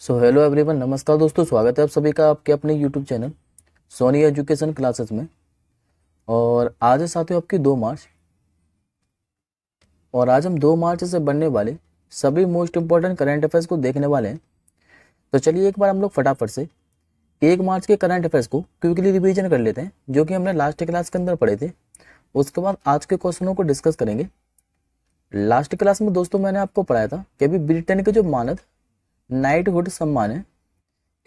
Hello everyone, नमस्कार दोस्तों। स्वागत है आप सभी का आपके अपने YouTube channel Soni education classes में। और आज है साथियों आपकी 2 मार्च। और आज हम 2 मार्च से बनने वाले सभी मोस्ट इंपॉर्टेंट करंट अफेयर्स को देखने वाले हैं। तो चलिए एक बार हम लोग फटाफट से 1 मार्च के करंट अफेयर्स को क्विकली रिवीजन कर लेते हैं, जो कि हमने लास्ट क्लास के अंदर पढ़े थे। उसके बाद आज के क्वेश्चनों को डिस्कस करेंगे। लास्ट क्लास में दोस्तों मैंने आपको पढ़ाया था कि अभी ब्रिटेन के जो मानद नाइटहुड सम्मान है,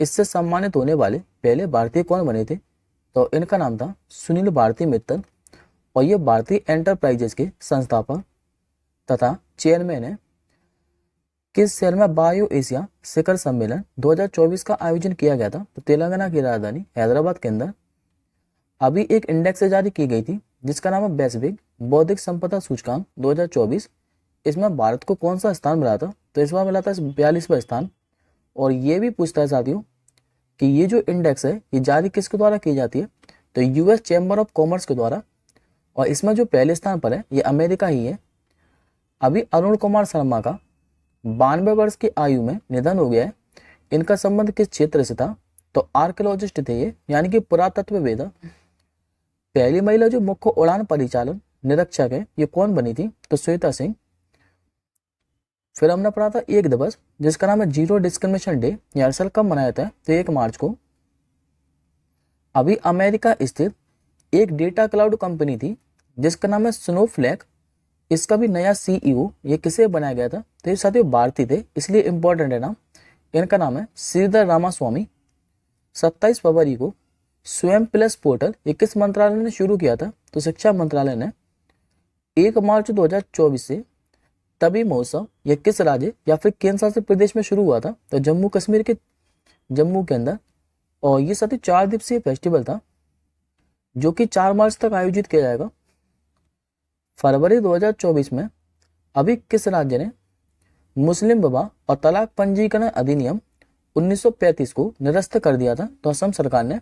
इससे सम्मानित होने वाले पहले भारतीय कौन बने थे। तो इनका नाम था सुनील भारती मित्तल, और ये भारतीय एंटरप्राइजेस के संस्थापक तथा चेयरमैन है। किस शहर में बायो एशिया शिखर सम्मेलन 2024 का आयोजन किया गया था। तो तेलंगाना की राजधानी हैदराबाद के अंदर। अभी एक इंडेक्स जारी की गई थी जिसका नाम है वैश्विक बौद्धिक संपदा सूचकांक 2024। इसमें भारत को कौन सा स्थान मिला था। तो इस बार मिला था 42वां स्थान। और ये भी पूछता है साथियों कि ये जो इंडेक्स है ये जारी किसके द्वारा की जाती है। तो यूएस चैम्बर ऑफ कॉमर्स के द्वारा। और इसमें जो पहले स्थान पर है ये अमेरिका ही है। अभी अरुण कुमार शर्मा का 92 वर्ष की आयु में निधन हो गया है। इनका संबंध किस क्षेत्र से था। तो आर्कियोलॉजिस्ट थे ये, यानी कि पुरातत्ववेदा। पहली महिला जो मुख्य उड़ान परिचालन निरीक्षक है ये कौन बनी थी। तो श्वेता सिंह। फिर हमने पढ़ा था एक दिवस जिसका नाम है जीरो डिस्क्रिमिनेशन डे। ये हर साल कब मनाया जाता है। तो 1 मार्च को। अभी अमेरिका स्थित एक डेटा क्लाउड कंपनी थी जिसका नाम है स्नोफ्लैक। इसका भी नया सीईओ ये किसे बनाया गया था। तो ये साथियों भारतीय थे, इसलिए इंपॉर्टेंट है नाम। इनका नाम है श्रीधर रामास्वामी। 27 फरवरी को स्वयं प्लस पोर्टल ये किस मंत्रालय ने शुरू किया था। तो शिक्षा मंत्रालय ने। 1 मार्च 2024 से तभी महोत्सव ये किस राज्य या फिर केंद्र शासित प्रदेश में शुरू हुआ था। तो जम्मू कश्मीर के जम्मू के अंदर। और ये साथी 4 दिवसीय फेस्टिवल था जो कि 4 मार्च तक आयोजित किया जाएगा। फरवरी 2024 में अभी किस राज्य ने मुस्लिम विवाह और तलाक पंजीकरण अधिनियम 1935 को निरस्त कर दिया था। तो असम सरकार ने।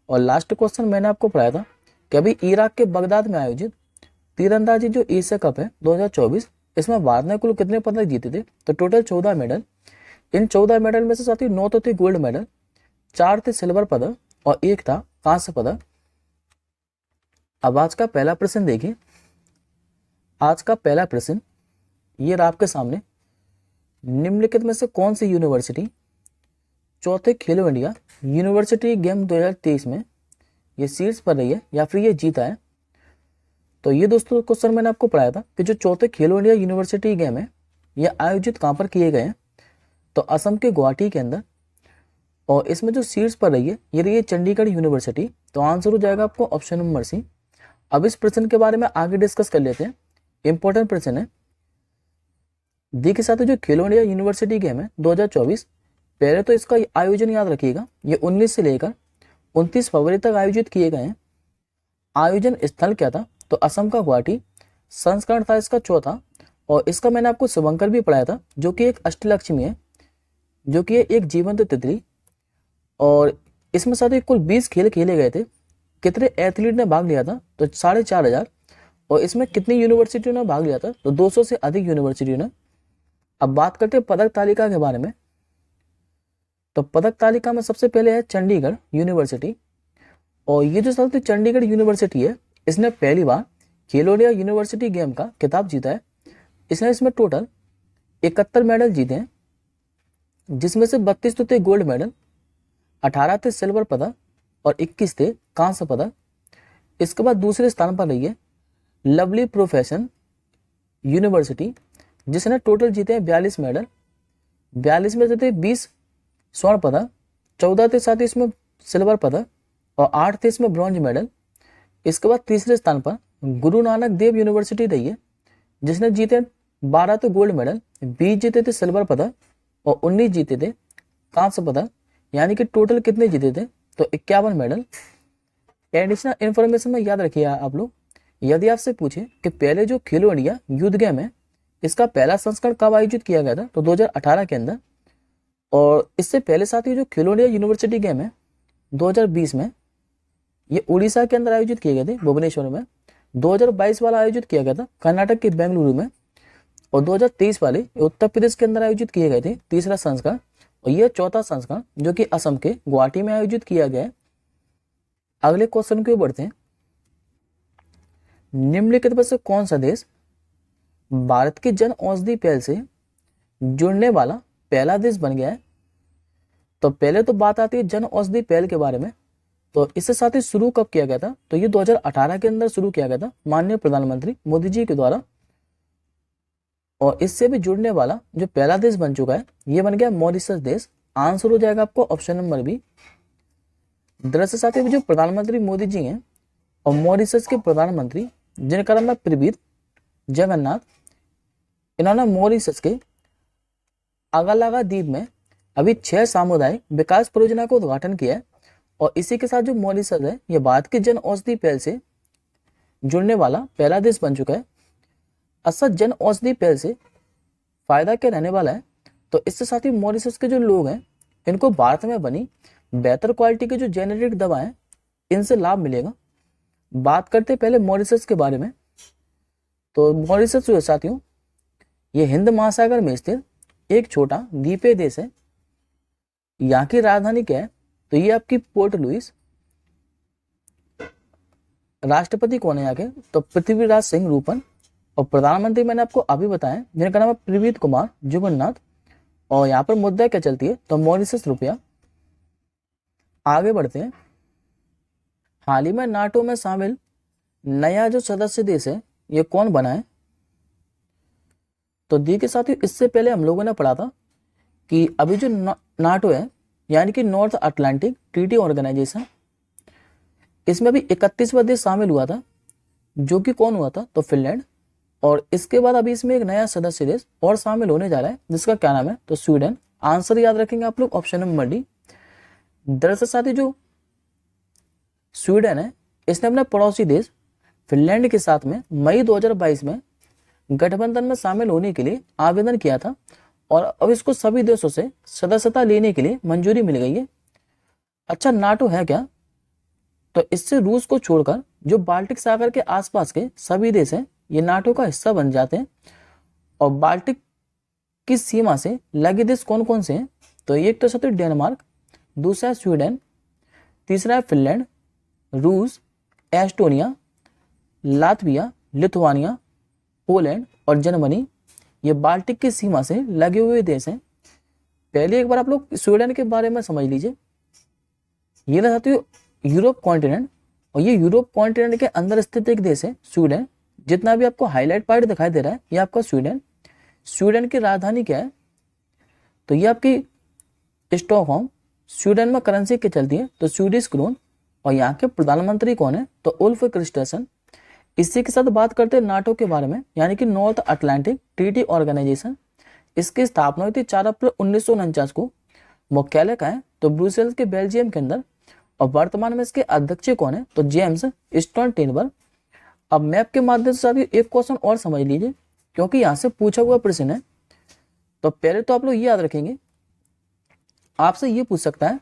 और लास्ट क्वेश्चन मैंने आपको पढ़ाया था कि अभी इराक के बगदाद में आयोजित तीरंदाजी जो एशिया कप है 2024, इसमें भारत ने कुल कितने पदक जीते थे। तो टोटल 14 मेडल। इन 14 मेडल में से साथी 9 तो थे गोल्ड मेडल, 4 थे सिल्वर पदक और 1 था कांस्य पदक। अब आज का पहला प्रश्न देखिए। आज का पहला प्रश्न ये रहा आपके सामने। निम्नलिखित में से कौन सी यूनिवर्सिटी चौथे खेलो इंडिया यूनिवर्सिटी गेम 2023 में ये शीर्ष पर रही है या फिर ये जीता है। तो ये दोस्तों क्वेश्चन मैंने आपको पढ़ाया था कि जो चौथे खेलो इंडिया यूनिवर्सिटी गेम है ये आयोजित कहाँ पर किए गए हैं। तो असम के गुवाहाटी के अंदर। और इसमें जो शीर्ष पर रही है ये रही है चंडीगढ़ यूनिवर्सिटी। तो आंसर हो जाएगा आपको ऑप्शन नंबर सी। अब इस प्रश्न के बारे में आगे डिस्कस कर लेते हैं। इंपॉर्टेंट प्रश्न है। देखिए साथ जो खेलो इंडिया यूनिवर्सिटी गेम है 2024, पहले तो इसका आयोजन याद रखिएगा ये 19 से लेकर 29 फरवरी तक आयोजित किए गए हैं। आयोजन स्थल क्या था। तो असम का गुवाहाटी। संस्करण था इसका चौथा। और इसका मैंने आपको शुभंकर भी पढ़ाया था जो कि एक अष्टलक्ष्मी है, जो कि एक जीवंत तितली। और इसमें साथ ही कुल 20 खेल खेले गए थे। कितने एथलीट ने भाग लिया था। तो 4,500। और इसमें कितनी यूनिवर्सिटियों ने भाग लिया था। तो 200 से अधिक यूनिवर्सिटियों ने। अब बात करते हैं पदक तालिका के बारे में। तो पदक तालिका में सबसे पहले है चंडीगढ़ यूनिवर्सिटी। और ये जो साथ चंडीगढ़ यूनिवर्सिटी है इसने पहली बार खेलो इंडिया यूनिवर्सिटी गेम का खिताब जीता है। इसने इसमें टोटल 71 मेडल जीते हैं, जिसमें से 32 तो थे गोल्ड मेडल, 18 थे सिल्वर पदक और 21 थे कांस्य पदक। इसके बाद दूसरे स्थान पर रही है लवली प्रोफेशन यूनिवर्सिटी, जिसने टोटल जीते हैं 42 मेडल। 42 में से थे 20 स्वर्ण पदक, 14 थे साथ ही इसमें सिल्वर पदक और 8 थे इसमें ब्रॉन्ज मेडल। इसके बाद तीसरे स्थान पर गुरु नानक देव यूनिवर्सिटी रही है, जिसने जीते 12 तो गोल्ड मेडल, 20 जीते थे सिल्वर पदक और 19 जीते थे कांस्य पदक। यानी कि टोटल कितने जीते थे। तो 51 मेडल। एडिशनल इंफॉर्मेशन में याद रखिए आप लोग, यदि आपसे पूछे कि पहले जो खेलो इंडिया यूथ गेम है इसका पहला संस्करण कब आयोजित किया गया था। तो 2018 के अंदर। और इससे पहले साथ ही जो खेलो इंडिया यूनिवर्सिटी गेम है 2020 में ये उड़ीसा के अंदर आयोजित किए गए थे भुवनेश्वर में। 2022 वाला आयोजित किया गया था कर्नाटक के बेंगलुरु में। और 2023 वाले उत्तर प्रदेश के अंदर आयोजित किए गए थे तीसरा संस्करण। और यह चौथा संस्करण जो कि असम के गुवाहाटी में आयोजित किया गया है। अगले क्वेश्चन की ओर बढ़ते हैं। निम्नलिखित में से कौन सा देश भारत की जन औषधि पहल से जुड़ने वाला पहला देश बन गया है? तो पहले तो बात आती है जन औषधि पहल के बारे में। तो इससे साथ ही शुरू कब किया गया था? तो ये 2018 के अंदर शुरू किया गया था माननीय प्रधानमंत्री मोदी जी के द्वारा। और इससे भी जुड़ने वाला जो पहला देश बन चुका है ये बन गया मॉरिशस देश। आंसर हो जाएगा आपको ऑप्शन नंबर बी। दरअसल साथियों जो प्रधानमंत्री मोदी जी हैं और मॉरिशस के प्रधानमंत्री जिनका नाम है प्रविंद जगन्नाथ, इन्होंने मॉरिशस के अगलागा द्वीप में अभी 6 सामुदायिक विकास परियोजना का उद्घाटन किया है। और इसी के साथ जो मॉरिशस है ये भारत की जन औषधि पहल से जुड़ने वाला पहला देश बन चुका है। असल जन औषधि पहल से फायदा क्या रहने वाला है? तो इससे साथ ही मॉरिशस के जो लोग हैं इनको भारत में बनी बेहतर क्वालिटी की जो जेनेरिक दवाएं इनसे लाभ मिलेगा। बात करते पहले मॉरिशस के बारे में। तो मॉरिशस जो है साथियों ये हिंद महासागर में स्थित एक छोटा द्वीपीय देश है। यहाँ की राजधानी क्या है? तो ये आपकी पोर्ट लुइस। राष्ट्रपति कौन है यहाँ के? तो पृथ्वीराज सिंह रूपन। और प्रधानमंत्री मैंने आपको अभी बताया जिनका नाम है प्रविंद कुमार जुगन्नाथ। और यहाँ पर मुद्दा क्या चलती है? तो मॉरिशस रुपया। आगे बढ़ते हैं। हाल ही में नाटो में शामिल नया जो सदस्य देश है ये कौन बना है? तो दी के साथ ही इससे पहले हम लोगों ने पढ़ा था कि अभी जो नाटो है यानी कि नॉर्थ अटलांटिक ट्रीटी ऑर्गेनाइजेशन, इसमें अभी 31वां देश शामिल हुआ था जो कि कौन हुआ था? तो फिनलैंड। और इसके बाद अभी इसमें एक नया सदस्य देश और शामिल होने जा रहा है जिसका क्या नाम है? तो स्वीडन। आंसर याद रखेंगे आप लोग ऑप्शन नंबर डी। दरअसल साथ ही जो स्वीडन है इसने अपने पड़ोसी देश फिनलैंड के साथ में मई 2022 में गठबंधन में शामिल होने के लिए आवेदन किया था। और अब इसको सभी देशों से सदस्यता लेने के लिए मंजूरी मिल गई है। अच्छा नाटो है क्या? तो इससे रूस को छोड़कर जो बाल्टिक सागर के आसपास के सभी देश हैं ये नाटो का हिस्सा बन जाते हैं। और बाल्टिक की सीमा से लगे देश कौन कौन से हैं? तो एक तो साथ डेनमार्क, दूसरा है स्वीडन, तीसरा है फिनलैंड, रूस, एस्टोनिया, लातविया, लिथुआनिया, पोलैंड और जर्मनी। ये बाल्टिक की सीमा से लगे हुए देश हैं। पहले एक बार आप लोग स्वीडन के बारे में समझ लीजिए। ये ना साथियों यूरोप कॉन्टिनेंट, और ये यूरोप कॉन्टिनेंट के अंदर स्थित एक देश है स्वीडन। जितना भी आपको हाईलाइट पार्ट दिखाई दे रहा है ये आपका स्वीडन। स्वीडन की राजधानी क्या है? तो ये आपकी स्टॉकहोम। स्वीडन में करेंसी क्या चलती है? तो स्वीडिश क्रोन। और यहाँ के प्रधानमंत्री कौन है? तो उल्फ क्रिस्टसन। इसी के साथ बात करते हैं नाटो के बारे में यानी कि नॉर्थ अटलांटिक ट्रीटी ऑर्गेनाइजेशन। इसकी स्थापना हुई थी 4 अप्रैल 1949 को। मुख्यालय का है? तो ब्रुसेल्स के बेल्जियम के अंदर। और वर्तमान में इसके अध्यक्ष कौन है? तो जेम्स स्टोल्टेनबर्ग। अब मैप के माध्यम से साथ ही एक क्वेश्चन और समझ लीजिए क्योंकि यहाँ से पूछा हुआ प्रश्न है। तो पहले तो आप लोग ये याद रखेंगे, आपसे ये पूछ सकता है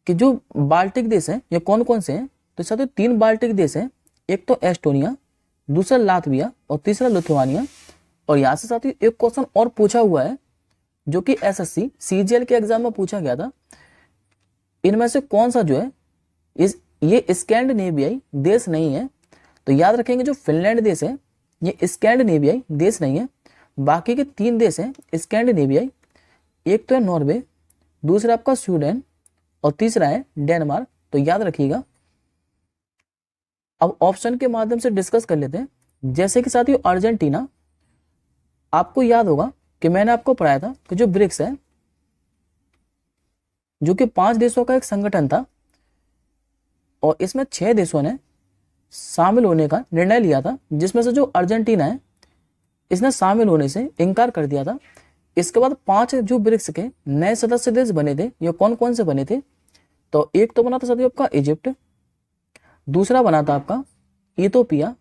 कि जो बाल्टिक देश हैं ये कौन कौन से हैं? तो साथियों 3 बाल्टिक देश हैं। एक तो एस्टोनिया, दूसरा लातविया और तीसरा लिथुआनिया। और यहाँ से साथियों एक क्वेश्चन और पूछा हुआ है जो कि एसएससी सीजीएल के एग्जाम में पूछा गया था। इनमें से कौन सा जो है ये स्कैंडिनेवियाई देश नहीं है? तो याद रखेंगे जो फिनलैंड देश है ये स्कैंडिनेवियाई देश नहीं है। बाकी के 3 देश हैं स्कैंडिनेवियाई। एक तो है नॉर्वे, दूसरा आपका स्वीडन और तीसरा है डेनमार्क। तो याद रखिएगा। अब ऑप्शन के माध्यम से डिस्कस कर लेते हैं। जैसे कि साथियों अर्जेंटीना, आपको याद होगा कि मैंने आपको पढ़ाया था कि जो ब्रिक्स है जो कि 5 देशों का एक संगठन था और इसमें 6 देशों ने शामिल होने का निर्णय लिया था, जिसमें से जो अर्जेंटीना है इसने शामिल होने से इनकार कर दिया था। इसके बाद 5 जो ब्रिक्स के नए सदस्य देश बने थे ये कौन कौन से बने थे? तो एक तो बना था साथियों आपका इजिप्ट, दूसरा बना था आपका इथियोपिया,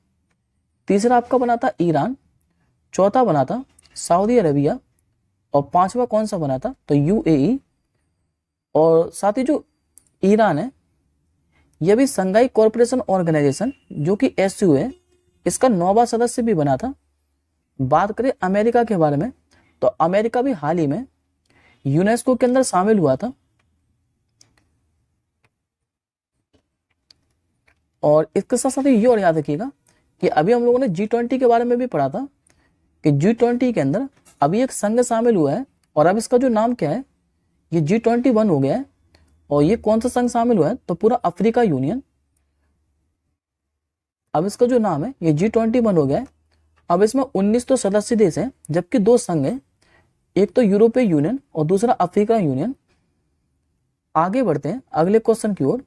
तीसरा आपका बना था ईरान, चौथा बना था सऊदी अरेबिया और 5वां कौन सा बना था? तो यूएई। और साथ ही जो ईरान है यह भी संघाई कॉरपोरेशन ऑर्गेनाइजेशन जो कि एसयू है इसका 9वां सदस्य भी बना था। बात करें अमेरिका के बारे में तो अमेरिका भी हाल ही में यूनेस्को के अंदर शामिल हुआ था। और इसके साथ साथ ये और याद रखिएगा कि अभी हम लोगों ने G20 के बारे में भी पढ़ा था कि G20 के अंदर अभी एक संघ शामिल हुआ है और अब इसका जो नाम क्या है, ये G21 हो गया है। और ये कौन सा संघ शामिल हुआ है, तो पूरा अफ्रीका यूनियन। अब इसका जो नाम है ये G21 हो गया है। अब इसमें 19 तो सदस्य देश हैं, जबकि 2 संघ हैं, एक तो यूरोपीय यूनियन और दूसरा अफ्रीका यूनियन। आगे बढ़ते हैं अगले क्वेश्चन की ओर।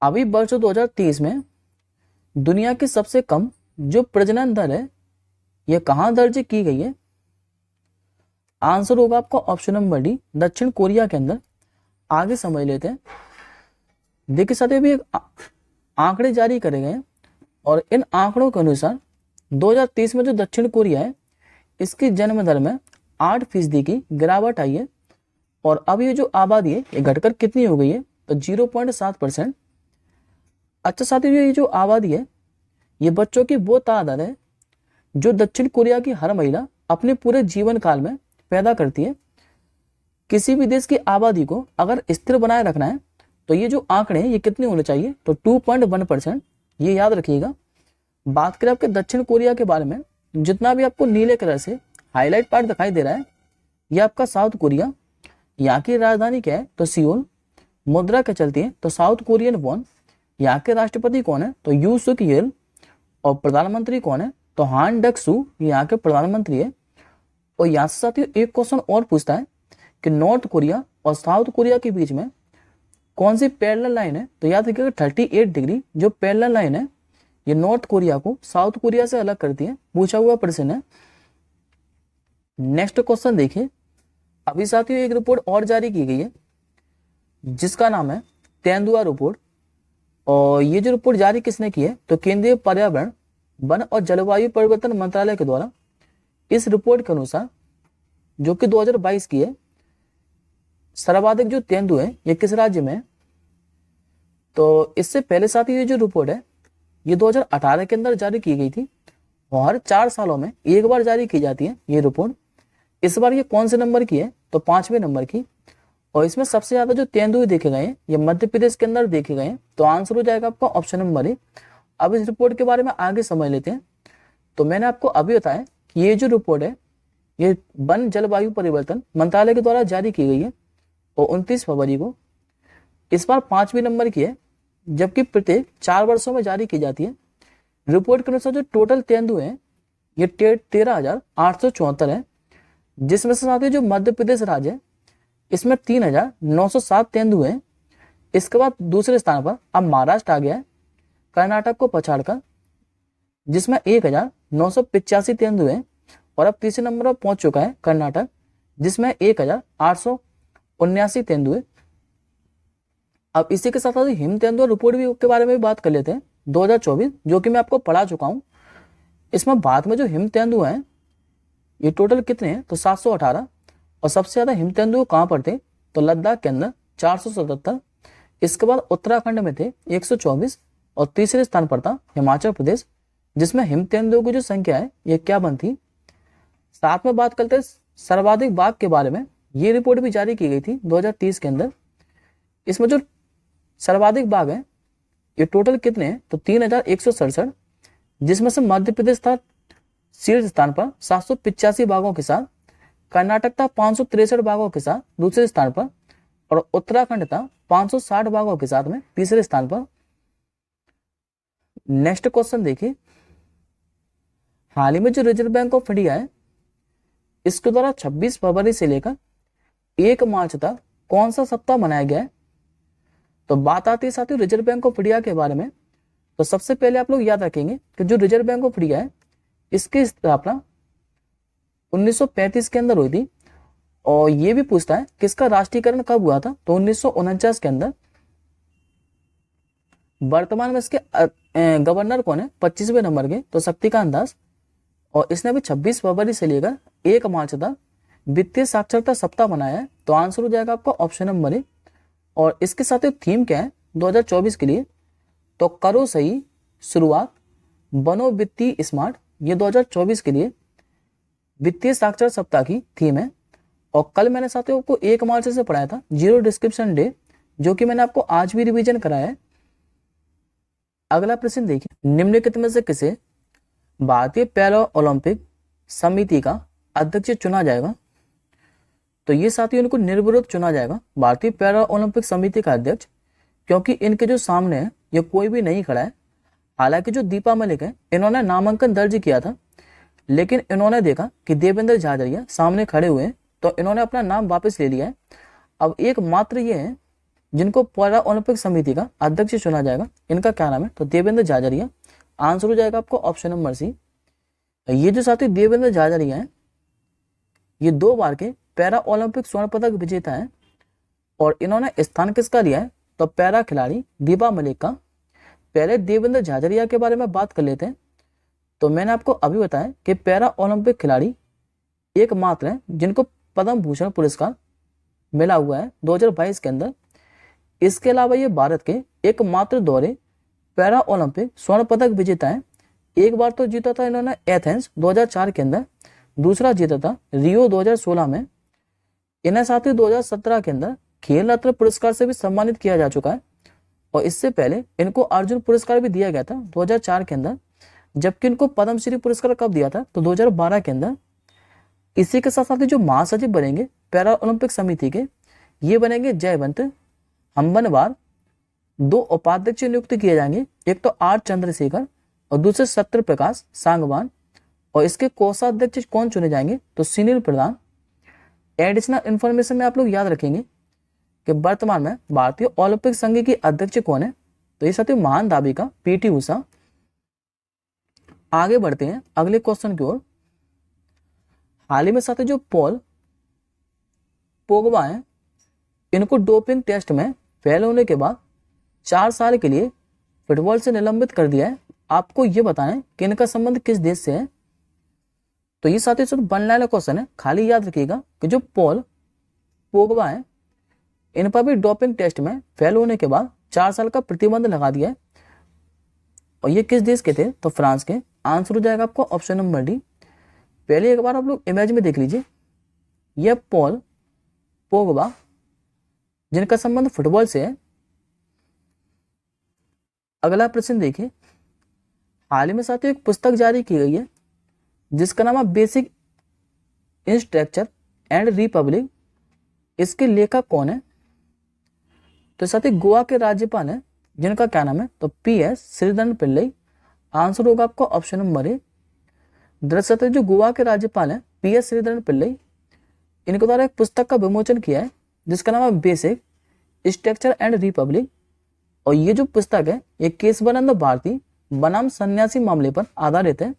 अभी वर्ष 2023 में दुनिया की सबसे कम जो प्रजनन दर है यह कहां दर्ज की गई है? आंसर होगा आपका ऑप्शन नंबर डी, दक्षिण कोरिया के अंदर। आगे समझ लेते हैं। देखिए साथ ही एक आंकड़े जारी करे गए और इन आंकड़ों के अनुसार 2023 में जो दक्षिण कोरिया है इसकी जन्म दर में 8% की गिरावट आई है। और अब ये जो आबादी है ये घटकर कितनी हो गई है, तो 0.7%। अच्छा साथियों, ये जो आबादी है ये बच्चों की वो तादाद है जो दक्षिण कोरिया की हर महिला अपने पूरे जीवन काल में पैदा करती है। किसी भी देश की आबादी को अगर स्थिर बनाए रखना है तो ये जो आंकड़े हैं ये कितने होने चाहिए, तो 2.1%। ये याद रखिएगा। बात करें आपके दक्षिण कोरिया के बारे में, जितना भी आपको नीले कलर से हाईलाइट पार्ट दिखाई दे रहा है ये आपका साउथ कोरिया। यहाँ की राजधानी क्या है, तो सियोल। मुद्रा क्या चलती है, तो साउथ कोरियन वॉन। यहाँ के राष्ट्रपति कौन है, तो यू सुक येल। और प्रधानमंत्री कौन है, तो हान डक सू, यहाँ के प्रधानमंत्री है। और यहाँ से साथियों एक क्वेश्चन और पूछता है कि नॉर्थ कोरिया और साउथ कोरिया के बीच में कौन सी पैरेलल लाइन है, तो याद रखिएगा 38 डिग्री जो पैरेलल लाइन है ये नॉर्थ कोरिया को साउथ कोरिया से अलग करती है। पूछा हुआ प्रश्न है। नेक्स्ट क्वेश्चन देखिए। अभी साथियों एक रिपोर्ट और जारी की गई है जिसका नाम है तेंदुआ रिपोर्ट। और ये जो रिपोर्ट जारी किसने की है, तो केंद्रीय पर्यावरण, वन और जलवायु परिवर्तन मंत्रालय के द्वारा। इस रिपोर्ट के अनुसार जो कि 2022 की है, सर्वाधिक जो तेंदुए हैं ये किस राज्य में है? तो इससे पहले साथ ये जो रिपोर्ट है ये 2018 के अंदर जारी की गई थी और हर 4 सालों में एक बार जारी की जाती है ये रिपोर्ट। इस बार ये कौन से नंबर की है, तो 5वें नंबर की। और इसमें सबसे ज्यादा जो तेंदुए देखे गए हैं ये मध्य प्रदेश के अंदर देखे गए हैं। तो आंसर हो जाएगा आपका ऑप्शन नंबर ए। अब इस रिपोर्ट के बारे में आगे समझ लेते हैं। तो मैंने आपको अभी बताया कि ये जो रिपोर्ट है ये वन जलवायु परिवर्तन मंत्रालय के द्वारा जारी की गई है और 29 फरवरी को। इस बार 5वें नंबर की है, जबकि प्रत्येक 4 वर्षों में जारी की जाती है। रिपोर्ट के अनुसार जो टोटल तेंदुए हैं ये 13,874 है, जिसमें से साथ ही जो मध्य प्रदेश राज्य है इसमें 3,907 तेंदुए हैं। इसके बाद दूसरे स्थान पर अब महाराष्ट्र आ गया है कर्नाटक को पछाड़कर, जिसमें 1,985 तेंदुए हैं। और अब तीसरे नंबर पर पहुंच चुका है कर्नाटक, जिसमें 1,879 तेंदुए। अब इसी के साथ साथ हिम तेंदुआ रिपोर्ट भी के बारे में भी बात कर लेते हैं 2024, जो कि मैं आपको पढ़ा चुका हूं। इसमें भारत में जो हिम तेंदुए हैं ये टोटल कितने हैं, तो 718। और सबसे ज्यादा हिम तेंदुए कहां पर थे, तो लद्दाख के अंदर 477। इसके बाद उत्तराखंड में थे 124 और तीसरे स्थान पर था हिमाचल प्रदेश, जिसमें हिम तेंदुओं की जो संख्या है ये क्या बनती। साथ में बात करते हैं सर्वाधिक बाघ के बारे में। ये रिपोर्ट भी जारी की गई थी 2030 के अंदर। इसमें जो सर्वाधिक बाघ है ये टोटल कितने हैं, तो 3,167, जिसमें से मध्य प्रदेश था शीर्ष स्थान पर 785 बाघों के साथ। कर्नाटक था 563 बाघों के साथ दूसरे स्थान पर। और उत्तराखंड था 560 बाघों के साथ में तीसरे स्थान पर। नेक्स्ट क्वेश्चन देखिए। हाल ही में जो रिजर्व बैंक ऑफ इंडिया है इसके द्वारा 26 फरवरी से लेकर 1 मार्च तक कौन सा सप्ताह मनाया गया है? तो बात आती है साथियों रिजर्व बैंक ऑफ इंडिया के बारे में। तो सबसे पहले आप लोग याद रखेंगे कि जो रिजर्व बैंक ऑफ इंडिया है इसकी स्थापना 1935 के अंदर हुई थी। और ये भी पूछता है कि इसका राष्ट्रीयकरण कब हुआ था, तो 1949 के अंदर। वर्तमान में इसके गवर्नर कौन है, 25वें नंबर के, तो शक्तिकांत दास। और इसने भी 26 फरवरी से लेकर 1 मार्च तक वित्तीय साक्षरता सप्ताह मनाया है। तो आंसर हो जाएगा आपका ऑप्शन नंबर ए। और इसके साथ एक थीम क्या है 2024 के लिए, तो करो सही शुरुआत, बनो वित्तीय स्मार्ट, ये 2024 के लिए। वित्तीय साक्षरता सप्ताह की थीम है। और कल मैंने साथियों आपको 1 मार्च से पढ़ाया था जीरो डिस्क्रिप्शन डे, जो कि मैंने आपको आज भी रिवीजन कराया है। अगला प्रश्न देखिए, निम्नलिखित में से किसे भारतीय पैरा ओलंपिक समिति का अध्यक्ष चुना जाएगा? तो ये साथियों इनको निर्विरोध चुना जाएगा भारतीय पैरा ओलंपिक समिति का अध्यक्ष, क्योंकि इनके जो सामने है ये कोई भी नहीं खड़ा है। हालांकि जो दीपा मलिक है इन्होंने नामांकन दर्ज किया था, लेकिन इन्होंने देखा कि देवेंद्र झाझड़िया सामने खड़े हुए हैं तो इन्होंने अपना नाम वापस ले लिया है। अब एक मात्र ये है जिनको पैरा ओलंपिक समिति का अध्यक्ष चुना जाएगा। इनका क्या नाम है? तो देवेंद्र झाझड़िया। आंसर हो जाएगा आपको ऑप्शन नंबर सी। ये जो साथी देवेंद्र झाझड़िया है ये 2 बार के पैरा ओलंपिक स्वर्ण पदक विजेता है। और इन्होंने स्थान किसका लिया है? तो पैरा खिलाड़ी दीपा मलिक का। पहले देवेंद्र झाझड़िया के बारे में बात कर लेते हैं। तो मैंने आपको अभी बताया कि पैरा ओलंपिक खिलाड़ी एकमात्र है जिनको पद्म भूषण पुरस्कार मिला हुआ है 2022 के अंदर। इसके अलावा ये भारत के एकमात्र दौरे पैरा ओलंपिक स्वर्ण पदक विजेता है। एक बार तो जीता था इन्होंने एथेंस 2004 के अंदर, दूसरा जीता था रियो 2016 में। इन्हें साथ ही 2017 के अंदर खेल रत्न पुरस्कार से भी सम्मानित किया जा चुका है। और इससे पहले इनको अर्जुन पुरस्कार भी दिया गया था 2004 के अंदर, जबकि इनको पद्मश्री पुरस्कार कब दिया था? तो 2012 के अंदर। इसी के साथ साथ जो महासचिव बनेंगे पैरा ओलंपिक समिति के, ये बनेंगे जयवंत हम्बनवार। 2 उपाध्यक्ष नियुक्त किए जाएंगे, एक तो आर चंद्रशेखर और दूसरे सत्य प्रकाश सांगवान। और इसके कोषाध्यक्ष कौन चुने जाएंगे? तो सुनील प्रधान। एडिशनल इंफॉर्मेशन में आप लोग याद रखेंगे कि वर्तमान में भारतीय ओलंपिक संघ की अध्यक्ष कौन है? तो ये साथियों महान धाविका पीटी उषा। आगे बढ़ते हैं अगले क्वेश्चन की ओर। हाल ही में साथियों जो पॉल पोगबा है इनको डोपिंग टेस्ट में फेल होने के बाद 4 साल के लिए फुटबॉल से निलंबित कर दिया है। आपको ये बताना है कि इनका संबंध किस देश से है। तो ये साथियों सिर्फ बनने वाला क्वेश्चन है, खाली याद रखिएगा कि जो पॉल पोगबा है इन पर भी डोपिंग टेस्ट में फेल होने के बाद 4 साल का प्रतिबंध लगा दिया है। और ये किस देश के थे? तो फ्रांस के। आंसर हो जाएगा आपको ऑप्शन नंबर डी। पहले एक बार आप लोग इमेज में देख लीजिए, यह पॉल पोगबा जिनका संबंध फुटबॉल से है। अगला प्रश्न देखिए, हाल ही में साथियों एक पुस्तक जारी की गई है जिसका नाम है बेसिक इंस्ट्रक्चर एंड रिपब्लिक। इसके लेखक कौन है? तो साथी गोवा के राज्यपाल है जिनका क्या नाम है? तो PS श्रीधरन पिल्लई। आंसर होगा आपको ऑप्शन नंबर ए। दरअसल जो गोवा के राज्यपाल है PS श्रीधरन पिल्लई, इनके द्वारा एक पुस्तक का विमोचन किया है जिसका नाम है बेसिक स्ट्रक्चर एंड रिपब्लिक। और ये जो पुस्तक है ये केशवानंद भारती बनाम सन्यासी मामले पर आधारित है।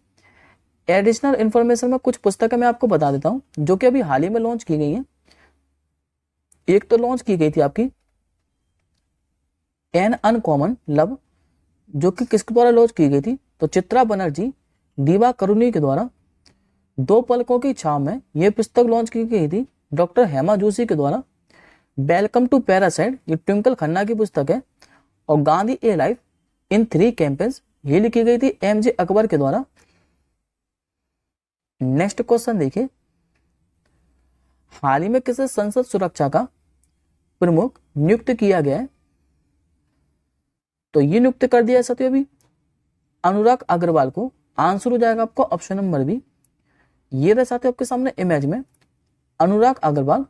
एडिशनल इंफॉर्मेशन में कुछ पुस्तकें मैं आपको बता देता हूं जो कि अभी हाल ही में लॉन्च की गई हैं। एक तो लॉन्च की गई थी आपकी एन अनकॉमन लव, जो कि किसके द्वारा लॉन्च की गई थी? तो चित्रा बनर्जी दीवा करुणी के द्वारा। 2 पलकों की छाव में यह पुस्तक लॉन्च की गई थी डॉक्टर हेमा जोशी के द्वारा। वेलकम टू पैरासाइड ये ट्विंकल खन्ना की पुस्तक है। और गांधी ए लाइफ इन 3 कैंपेन्स ये लिखी गई थी MJ अकबर के द्वारा। नेक्स्ट क्वेश्चन देखिए, हाल ही में किसे संसद सुरक्षा का प्रमुख नियुक्त किया गया है? तो ये नियुक्त कर दिया है साथियों अभी अनुराग अग्रवाल को। आंसर हो जाएगा आपको ऑप्शन नंबर बी। ये रहे साथियों आपके सामने इमेज में अनुराग अग्रवाल।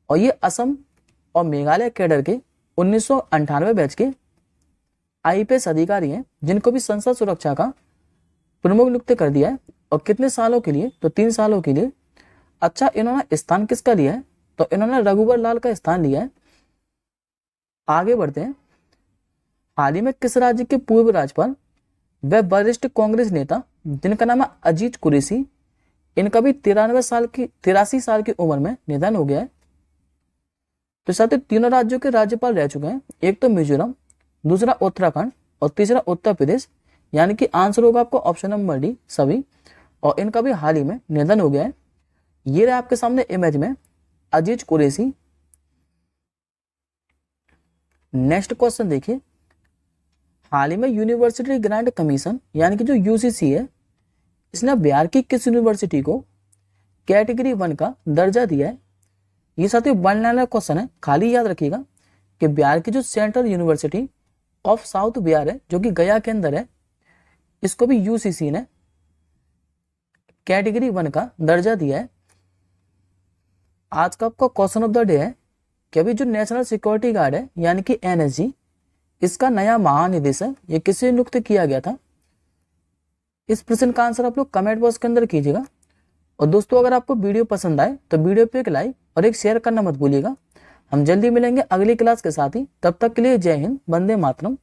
और ये असम और मेघालय कैडर के 1998 बैच के IPS अधिकारी हैं जिनको भी संसद सुरक्षा का प्रमुख नियुक्त कर दिया है। और कितने सालों के लिए? तो 3 सालों के लिए। अच्छा, इन्होंने स्थान किसका लिया है? तो इन्होंने रघुवर लाल का स्थान लिया है। आगे बढ़ते हैं, हाल ही में किस राज्य के पूर्व राज्यपाल व वरिष्ठ कांग्रेस नेता जिनका नाम है अजीत कुरैशी, इनका भी 83 साल की उम्र में निधन हो गया है। तो साथ ही 3 राज्यों के राज्यपाल रह चुके हैं, एक तो मिजोरम, दूसरा उत्तराखंड और तीसरा उत्तर प्रदेश। यानी कि आंसर होगा आपको ऑप्शन नंबर डी सभी। और इनका भी हाल ही में निधन हो गया है। ये रहे आपके सामने इमेज में अजीत कुरैशी। नेक्स्ट क्वेश्चन देखिए, हाल ही में यूनिवर्सिटी ग्रांट कमीशन यानी कि जो UGC है, इसने बिहार की किस यूनिवर्सिटी को कैटेगरी 1 का दर्जा दिया है। ये साथियों बनने वाला क्वेश्चन है, खाली याद रखिएगा कि बिहार की जो central university of south Bihar है जो कि गया के अंदर है, इसको भी यूसीसी ने कैटेगरी 1 का दर्जा दिया है। आज का आपका क्वेश्चन ऑफ द डे है कि अभी जो नेशनल सिक्योरिटी गार्ड है यानी कि एनएसजी, इसका नया महानिदेशक ये किसे नियुक्त किया गया था? इस प्रश्न का आंसर आप लोग कमेंट बॉक्स के अंदर कीजिएगा। और दोस्तों अगर आपको वीडियो पसंद आए तो वीडियो पे एक लाइक और एक शेयर करना मत भूलिएगा। हम जल्दी मिलेंगे अगली क्लास के साथ ही, तब तक के लिए जय हिंद, वंदे मातरम।